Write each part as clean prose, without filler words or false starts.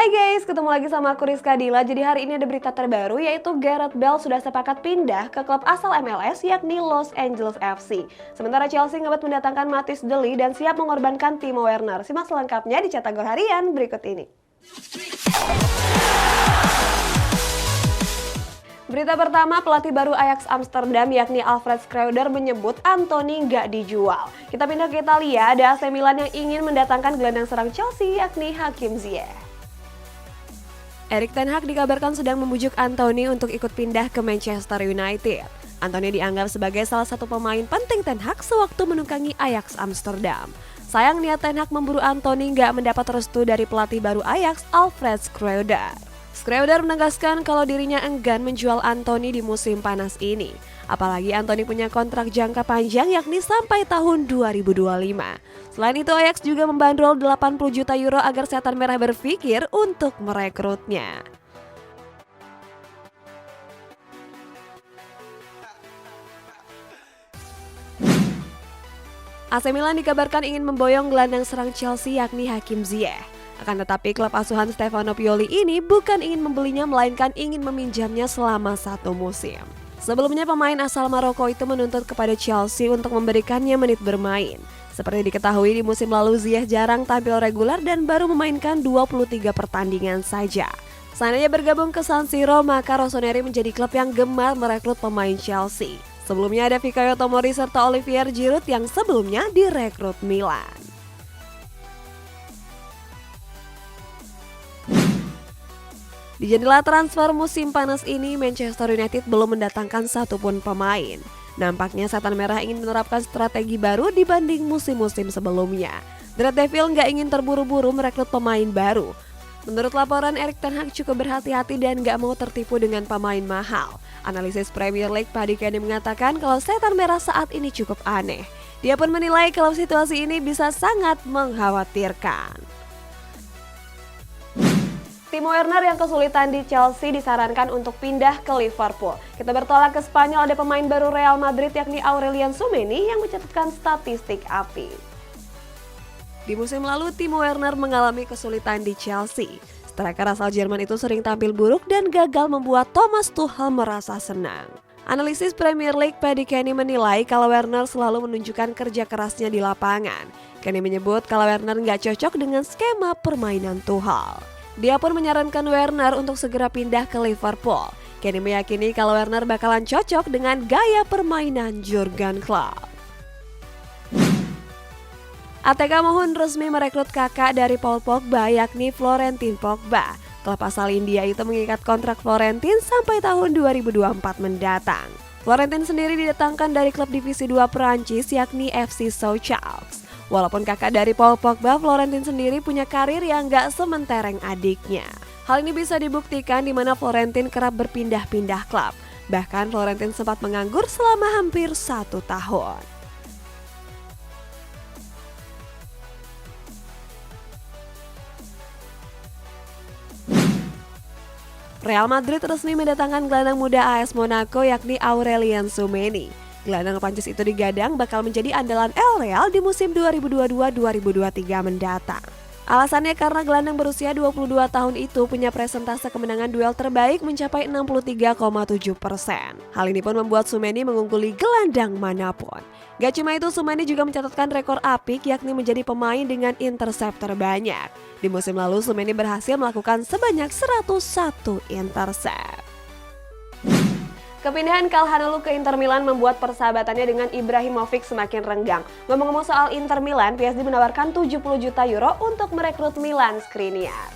Hai guys, ketemu lagi sama aku Rizka Dila. Jadi hari ini ada berita terbaru yaitu Gareth Bale sudah sepakat pindah ke klub asal MLS yakni Los Angeles FC. Sementara Chelsea ngebet mendatangkan Mathis De Ligt dan siap mengorbankan Timo Werner. Simak selengkapnya di Cetak Gol Harian berikut ini. Berita pertama, pelatih baru Ajax Amsterdam yakni Alfred Schreuder menyebut Antony nggak dijual. Kita pindah ke Italia, ada AC Milan yang ingin mendatangkan gelandang serang Chelsea yakni Hakim Ziyech. Erik ten Hag dikabarkan sedang membujuk Antony untuk ikut pindah ke Manchester United. Antony dianggap sebagai salah satu pemain penting ten Hag sewaktu menunggangi Ajax Amsterdam. Sayang niat ten Hag memburu Antony nggak mendapat restu dari pelatih baru Ajax, Alfred Schreuder. Schreuder menegaskan kalau dirinya enggan menjual Antony di musim panas ini. Apalagi Antony punya kontrak jangka panjang yakni sampai tahun 2025. Selain itu Ajax juga membandrol 80 juta euro agar Setan Merah berpikir untuk merekrutnya. AC Milan dikabarkan ingin memboyong gelandang serang Chelsea yakni Hakim Ziyech. Akan tetapi klub asuhan Stefano Pioli ini bukan ingin membelinya melainkan ingin meminjamnya selama 1 musim. Sebelumnya pemain asal Maroko itu menuntut kepada Chelsea untuk memberikannya menit bermain. Seperti diketahui di musim lalu Ziyech jarang tampil reguler dan baru memainkan 23 pertandingan saja. Seandainya bergabung ke San Siro maka Rossoneri menjadi klub yang gemar merekrut pemain Chelsea. Sebelumnya ada Fikayo Tomori serta Olivier Giroud yang sebelumnya direkrut Milan. Di jendela transfer musim panas ini, Manchester United belum mendatangkan satupun pemain. Nampaknya Setan Merah ingin menerapkan strategi baru dibanding musim-musim sebelumnya. The Red Devil nggak ingin terburu-buru merekrut pemain baru. Menurut laporan, Erik ten Hag cukup berhati-hati dan nggak mau tertipu dengan pemain mahal. Analisis Premier League Paddy Kenny mengatakan kalau Setan Merah saat ini cukup aneh. Dia pun menilai kalau situasi ini bisa sangat mengkhawatirkan. Timo Werner yang kesulitan di Chelsea disarankan untuk pindah ke Liverpool. Kita bertolak ke Spanyol, ada pemain baru Real Madrid yakni Aurelian Tchouameni yang mencatatkan statistik apik. Di musim lalu, Timo Werner mengalami kesulitan di Chelsea. Striker asal Jerman itu sering tampil buruk dan gagal membuat Thomas Tuchel merasa senang. Analisis Premier League Paddy Kenny menilai kalau Werner selalu menunjukkan kerja kerasnya di lapangan. Kenny menyebut kalau Werner nggak cocok dengan skema permainan Tuchel. Dia pun menyarankan Werner untuk segera pindah ke Liverpool. Kenny meyakini kalau Werner bakalan cocok dengan gaya permainan Jurgen Klopp. ATK Mohun resmi merekrut kakak dari Paul Pogba yakni Florentin Pogba. Klub asal India itu mengikat kontrak Florentin sampai tahun 2024 mendatang. Florentin sendiri didatangkan dari klub divisi 2 Perancis yakni FC Sochaux. Walaupun kakak dari Paul Pogba, Florentin sendiri punya karir yang gak sementereng adiknya. Hal ini bisa dibuktikan di mana Florentin kerap berpindah-pindah klub. Bahkan Florentin sempat menganggur selama hampir 1 tahun. Real Madrid resmi mendatangkan gelandang muda AS Monaco yakni Aurelian Tchouameni. Gelandang Prancis itu digadang bakal menjadi andalan El Real di musim 2022-2023 mendatang. Alasannya karena gelandang berusia 22 tahun itu punya presentase kemenangan duel terbaik mencapai 63,7%. Hal ini pun membuat Tchouameni mengungguli gelandang manapun. Gak cuma itu, Tchouameni juga mencatatkan rekor apik yakni menjadi pemain dengan intercept terbanyak. Di musim lalu Tchouameni berhasil melakukan sebanyak 101 intercept. Kepindahan Calhanoglu ke Inter Milan membuat persahabatannya dengan Ibrahimovic semakin renggang. Ngomong-ngomong soal Inter Milan, PSG menawarkan 70 juta euro untuk merekrut Milan Skriniar.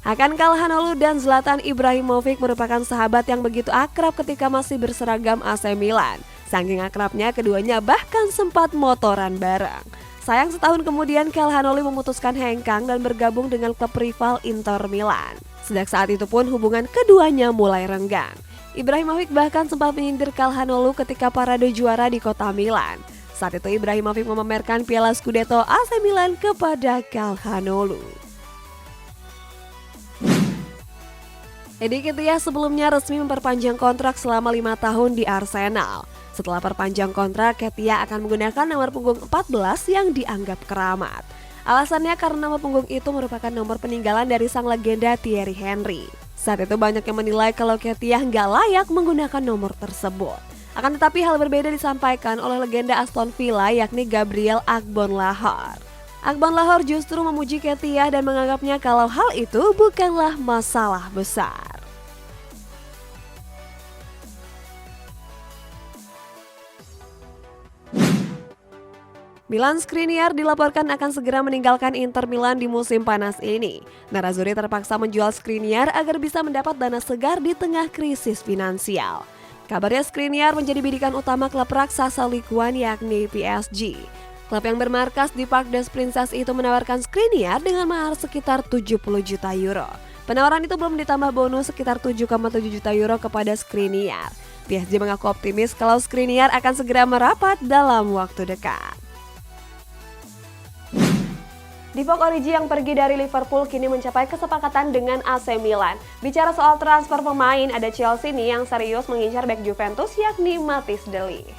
Hakan Calhanoglu dan Zlatan Ibrahimovic merupakan sahabat yang begitu akrab ketika masih berseragam AC Milan. Saking akrabnya keduanya bahkan sempat motoran bareng. Sayang setahun kemudian Calhanoglu memutuskan hengkang dan bergabung dengan klub rival Inter Milan. Sejak saat itu pun hubungan keduanya mulai renggang. Ibrahimovic bahkan sempat menyindir Calhanoglu ketika parade juara di kota Milan. Saat itu Ibrahimovic memamerkan piala Scudetto AC Milan kepada Calhanoglu. Eddie Nketiah sebelumnya resmi memperpanjang kontrak selama 5 tahun di Arsenal. Setelah perpanjang kontrak, Nketiah akan menggunakan nomor punggung 14 yang dianggap keramat. Alasannya karena nomor punggung itu merupakan nomor peninggalan dari sang legenda Thierry Henry. Saat itu banyak yang menilai kalau Nketiah nggak layak menggunakan nomor tersebut. Akan tetapi hal berbeda disampaikan oleh legenda Aston Villa yakni Gabriel Agbonlahor. Agbonlahor justru memuji Nketiah dan menganggapnya kalau hal itu bukanlah masalah besar. Milan Skriniar dilaporkan akan segera meninggalkan Inter Milan di musim panas ini. Nerazzurri terpaksa menjual Skriniar agar bisa mendapat dana segar di tengah krisis finansial. Kabarnya Skriniar menjadi bidikan utama klub raksasa Ligue 1 yakni PSG. Klub yang bermarkas di Parc des Princes itu menawarkan Skriniar dengan mahar sekitar 70 juta euro. Penawaran itu belum ditambah bonus sekitar 7,7 juta euro kepada Skriniar. PSG mengaku optimis kalau Skriniar akan segera merapat dalam waktu dekat. Divock Origi yang pergi dari Liverpool kini mencapai kesepakatan dengan AC Milan. Bicara soal transfer pemain, ada Chelsea nih yang serius mengincar bek Juventus yakni Mathis de Ligt.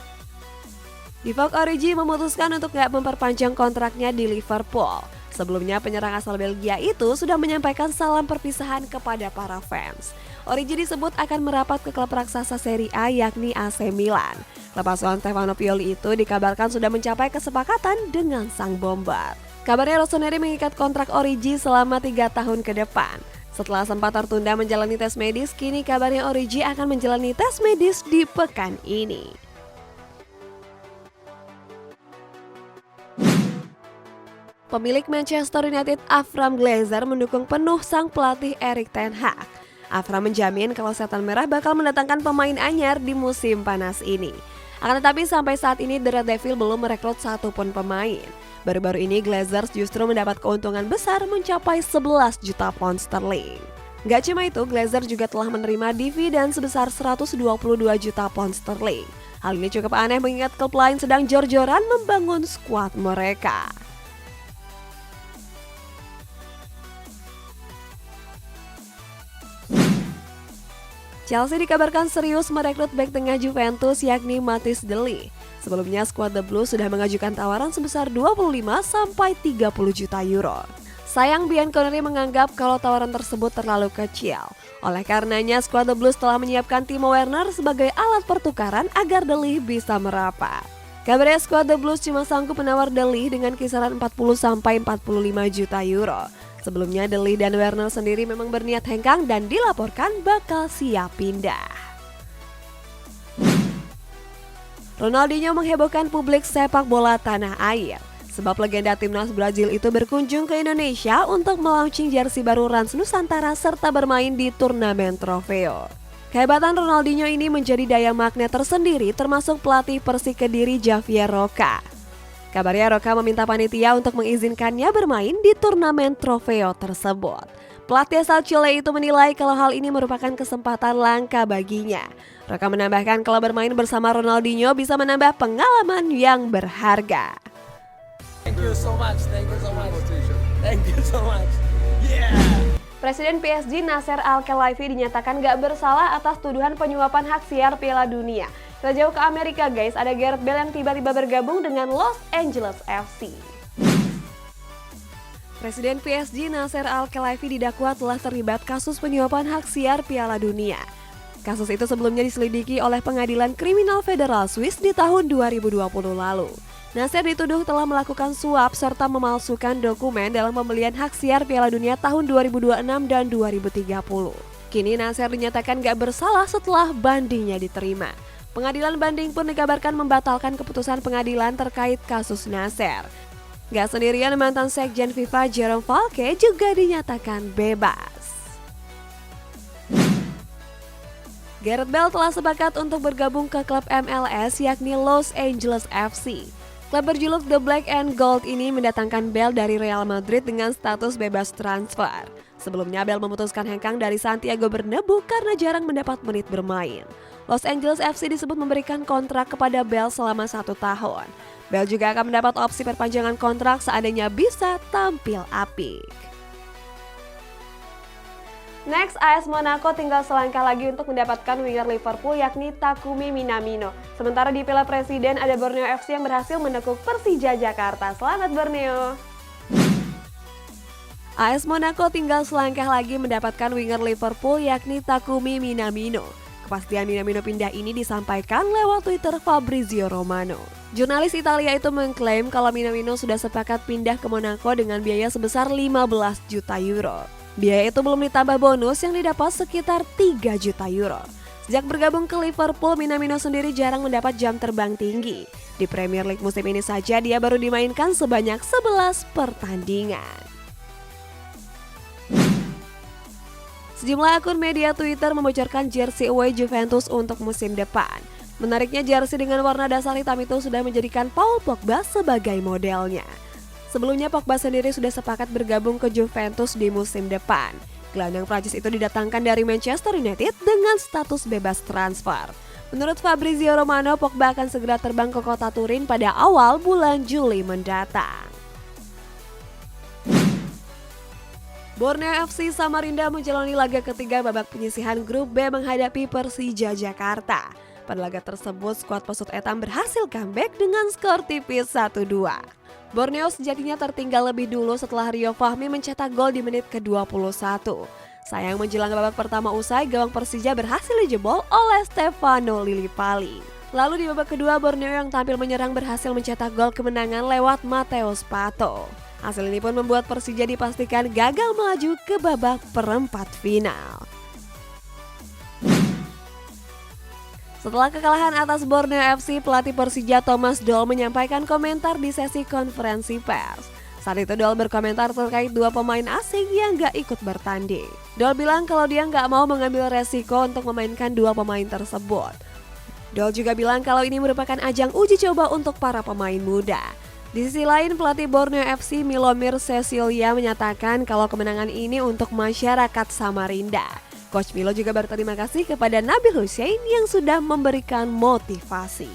Divock Origi memutuskan untuk nggak memperpanjang kontraknya di Liverpool. Sebelumnya penyerang asal Belgia itu sudah menyampaikan salam perpisahan kepada para fans. Origi disebut akan merapat ke klub raksasa Serie A yakni AC Milan. Klub asuhan Stefano Pioli itu dikabarkan sudah mencapai kesepakatan dengan sang bomber. Kabarnya Rossoneri mengikat kontrak Origi selama 3 tahun ke depan. Setelah sempat tertunda menjalani tes medis, kini kabarnya Origi akan menjalani tes medis di pekan ini. Pemilik Manchester United Avram Glazer mendukung penuh sang pelatih Erik ten Hag. Avram menjamin kalau Setan Merah bakal mendatangkan pemain anyar di musim panas ini. Akan tetapi sampai saat ini The Red Devil belum merekrut satupun pemain. Baru-baru ini Glazers justru mendapat keuntungan besar mencapai 11 juta pound sterling. Gak cuma itu, Glazer juga telah menerima dividen sebesar 122 juta pound sterling. Hal ini cukup aneh mengingat klub lain sedang jor-joran membangun skuad mereka. Chelsea dikabarkan serius merekrut bek tengah Juventus yakni Mathis de Ligt. Sebelumnya skuad The Blues sudah mengajukan tawaran sebesar 25 sampai 30 juta euro. Sayang Bianconeri menganggap kalau tawaran tersebut terlalu kecil. Oleh karenanya skuad The Blues telah menyiapkan Timo Werner sebagai alat pertukaran agar De Ligt bisa merapat. Kabarnya skuad The Blues cuma sanggup menawar De Ligt dengan kisaran 40 sampai 45 juta euro. Sebelumnya De Ligt dan Werner sendiri memang berniat hengkang dan dilaporkan bakal siap pindah. Ronaldinho menghebohkan publik sepak bola tanah air. Sebab legenda timnas Brazil itu berkunjung ke Indonesia untuk melaunching jersey baru Rans Nusantara serta bermain di turnamen Trofeo. Kehebatan Ronaldinho ini menjadi daya magnet tersendiri termasuk pelatih Persik Kediri Javier Roca. Kabarnya Roca meminta panitia untuk mengizinkannya bermain di turnamen Trofeo tersebut. Pelatih asal Chile itu menilai kalau hal ini merupakan kesempatan langka baginya. Roca menambahkan kalau bermain bersama Ronaldinho bisa menambah pengalaman yang berharga. Thank you so much. Thank you so much. Thank you so much. Yeah. Presiden PSG Nasser Al-Khelaifi dinyatakan gak bersalah atas tuduhan penyuapan hak siar Piala Dunia. Kita jauh ke Amerika guys, ada Gareth Bale yang tiba-tiba bergabung dengan Los Angeles FC. Presiden PSG Nasser Al-Khelaifi didakwa telah terlibat kasus penyuapan hak siar Piala Dunia. Kasus itu sebelumnya diselidiki oleh Pengadilan Kriminal Federal Swiss di tahun 2020 lalu. Nasser dituduh telah melakukan suap serta memalsukan dokumen dalam pembelian hak siar Piala Dunia tahun 2026 dan 2030. Kini Nasser dinyatakan gak bersalah setelah bandingnya diterima. Pengadilan banding pun dikabarkan membatalkan keputusan pengadilan terkait kasus Nasser. Gak sendirian, mantan sekjen FIFA Jerome Valcke juga dinyatakan bebas. Gareth Bale telah sepakat untuk bergabung ke klub MLS yakni Los Angeles FC. Klub berjuluk The Black and Gold ini mendatangkan Bale dari Real Madrid dengan status bebas transfer. Sebelumnya Bale memutuskan hengkang dari Santiago Bernabeu karena jarang mendapat menit bermain. Los Angeles FC disebut memberikan kontrak kepada Bale selama 1 tahun. Bale juga akan mendapat opsi perpanjangan kontrak seandainya bisa tampil apik. Next, AS Monaco tinggal selangkah lagi untuk mendapatkan winger Liverpool yakni Takumi Minamino. Sementara di Piala Presiden ada Borneo FC yang berhasil menekuk Persija Jakarta. Selamat Borneo! AS Monaco tinggal selangkah lagi mendapatkan winger Liverpool yakni Takumi Minamino. Kepastian Minamino pindah ini disampaikan lewat Twitter Fabrizio Romano. Jurnalis Italia itu mengklaim kalau Minamino sudah sepakat pindah ke Monaco dengan biaya sebesar 15 juta euro. Biaya itu belum ditambah bonus yang didapat sekitar 3 juta euro. Sejak bergabung ke Liverpool, Minamino sendiri jarang mendapat jam terbang tinggi. Di Premier League musim ini saja dia baru dimainkan sebanyak 11 pertandingan. Sejumlah akun media Twitter membocorkan jersey away Juventus untuk musim depan. Menariknya jersey dengan warna dasar hitam itu sudah menjadikan Paul Pogba sebagai modelnya. Sebelumnya Pogba sendiri sudah sepakat bergabung ke Juventus di musim depan. Gelandang Prancis itu didatangkan dari Manchester United dengan status bebas transfer. Menurut Fabrizio Romano, Pogba akan segera terbang ke kota Turin pada awal bulan Juli mendatang. Borneo FC Samarinda menjalani laga ketiga babak penyisihan grup B menghadapi Persija Jakarta. Pada laga tersebut, skuad Pesut Etam berhasil comeback dengan skor tipis 1-2. Borneo sejatinya tertinggal lebih dulu setelah Rio Fahmi mencetak gol di menit ke-21. Sayang menjelang babak pertama usai, gawang Persija berhasil dijebol oleh Stefano Lillipali. Lalu di babak kedua, Borneo yang tampil menyerang berhasil mencetak gol kemenangan lewat Mateus Pato. Hasil ini pun membuat Persija dipastikan gagal melaju ke babak perempat final. Setelah kekalahan atas Borneo FC, pelatih Persija Thomas Doll menyampaikan komentar di sesi konferensi pers. Saat itu Doll berkomentar terkait dua pemain asing yang gak ikut bertanding. Doll bilang kalau dia gak mau mengambil resiko untuk memainkan dua pemain tersebut. Doll juga bilang kalau ini merupakan ajang uji coba untuk para pemain muda. Di sisi lain, pelatih Borneo FC Milomir Cecilia menyatakan kalau kemenangan ini untuk masyarakat Samarinda. Coach Milo juga berterima kasih kepada Nabil Hussein yang sudah memberikan motivasi.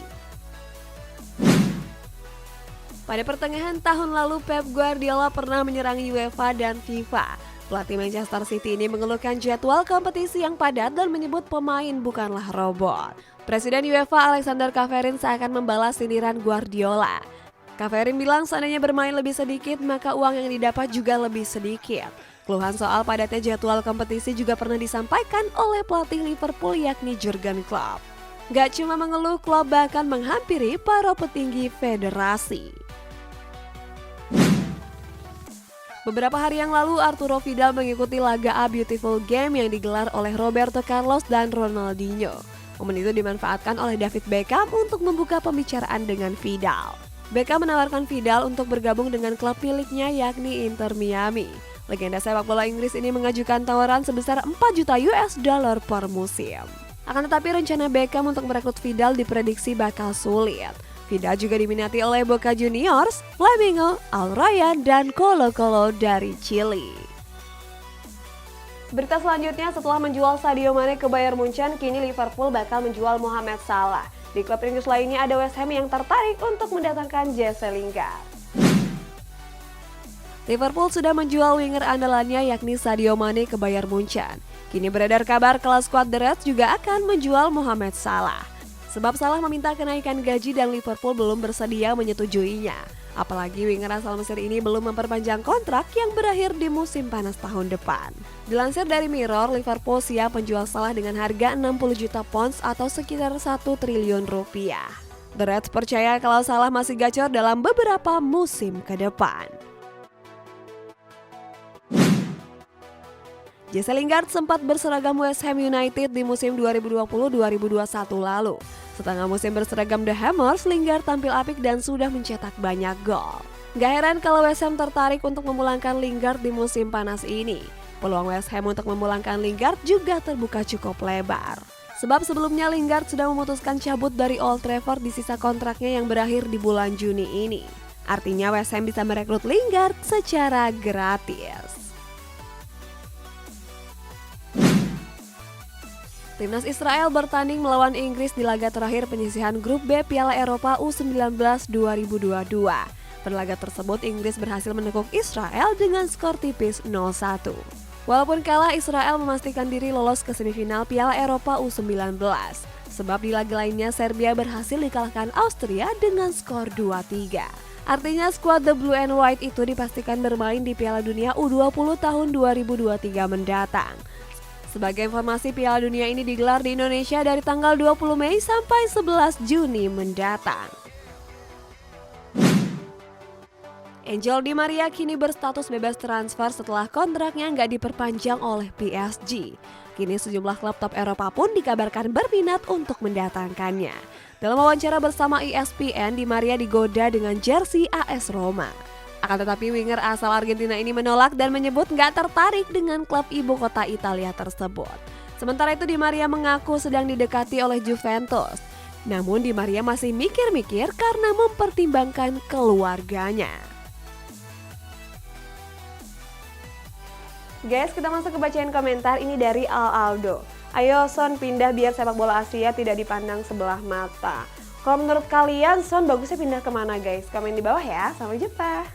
Pada pertengahan tahun lalu, Pep Guardiola pernah menyerang UEFA dan FIFA. Pelatih Manchester City ini mengeluhkan jadwal kompetisi yang padat dan menyebut pemain bukanlah robot. Presiden UEFA Alexander Caferin seakan membalas sindiran Guardiola. Caferin bilang seandainya bermain lebih sedikit maka uang yang didapat juga lebih sedikit. Keluhan soal padatnya jadwal kompetisi juga pernah disampaikan oleh pelatih Liverpool yakni Jurgen Klopp. Gak cuma mengeluh, Klopp bahkan menghampiri para petinggi federasi. Beberapa hari yang lalu Arturo Vidal mengikuti laga A Beautiful Game yang digelar oleh Roberto Carlos dan Ronaldinho. Momen itu dimanfaatkan oleh David Beckham untuk membuka pembicaraan dengan Vidal. Beckham menawarkan Vidal untuk bergabung dengan klub miliknya yakni Inter Miami. Legenda sepak bola Inggris ini mengajukan tawaran sebesar 4 juta US dollar per musim. Akan tetapi rencana Beckham untuk merekrut Vidal diprediksi bakal sulit. Vidal juga diminati oleh Boca Juniors, Flamengo, Al Rayyan, dan Colo-Colo dari Chili. Berita selanjutnya, setelah menjual Sadio Mane ke Bayern Munchen, kini Liverpool bakal menjual Mohamed Salah. Di klub Inggris lainnya ada West Ham yang tertarik untuk mendatangkan Jesse Lingard. Liverpool sudah menjual winger andalannya yakni Sadio Mane ke Bayern Munchen. Kini beredar kabar kalau skuad The Reds juga akan menjual Mohamed Salah. Sebab Salah meminta kenaikan gaji dan Liverpool belum bersedia menyetujuinya. Apalagi winger asal Mesir ini belum memperpanjang kontrak yang berakhir di musim panas tahun depan. Dilansir dari Mirror, Liverpool siap menjual Salah dengan harga 60 juta pounds atau sekitar 1 triliun rupiah. The Reds percaya kalau Salah masih gacor dalam beberapa musim ke depan. Jesse Lingard sempat berseragam West Ham United di musim 2020-2021 lalu. Setengah musim berseragam The Hammers, Lingard tampil apik dan sudah mencetak banyak gol. Gak heran kalau West Ham tertarik untuk memulangkan Lingard di musim panas ini. Peluang West Ham untuk memulangkan Lingard juga terbuka cukup lebar. Sebab sebelumnya Lingard sudah memutuskan cabut dari Old Trafford di sisa kontraknya yang berakhir di bulan Juni ini. Artinya West Ham bisa merekrut Lingard secara gratis. Timnas Israel bertanding melawan Inggris di laga terakhir penyisihan grup B Piala Eropa U19 2022. Pada laga tersebut, Inggris berhasil menekuk Israel dengan skor tipis 0-1. Walaupun kalah, Israel memastikan diri lolos ke semifinal Piala Eropa U19. Sebab di laga lainnya, Serbia berhasil dikalahkan Austria dengan skor 2-3. Artinya skuad The Blue and White itu dipastikan bermain di Piala Dunia U20 tahun 2023 mendatang. Sebagai informasi, Piala Dunia ini digelar di Indonesia dari tanggal 20 Mei sampai 11 Juni mendatang. Angel Di Maria kini berstatus bebas transfer setelah kontraknya nggak diperpanjang oleh PSG. Kini sejumlah klub top Eropa pun dikabarkan berminat untuk mendatangkannya. Dalam wawancara bersama ESPN, Di Maria digoda dengan jersey AS Roma. Akan tetapi winger asal Argentina ini menolak dan menyebut nggak tertarik dengan klub ibu kota Italia tersebut. Sementara itu Di Maria mengaku sedang didekati oleh Juventus. Namun Di Maria masih mikir-mikir karena mempertimbangkan keluarganya. Guys, kita masuk ke bacaan komentar ini dari Aldo. Ayo Son pindah biar sepak bola Asia tidak dipandang sebelah mata. Kalau menurut kalian Son bagusnya pindah kemana guys? Komen di bawah ya. Sampai jumpa.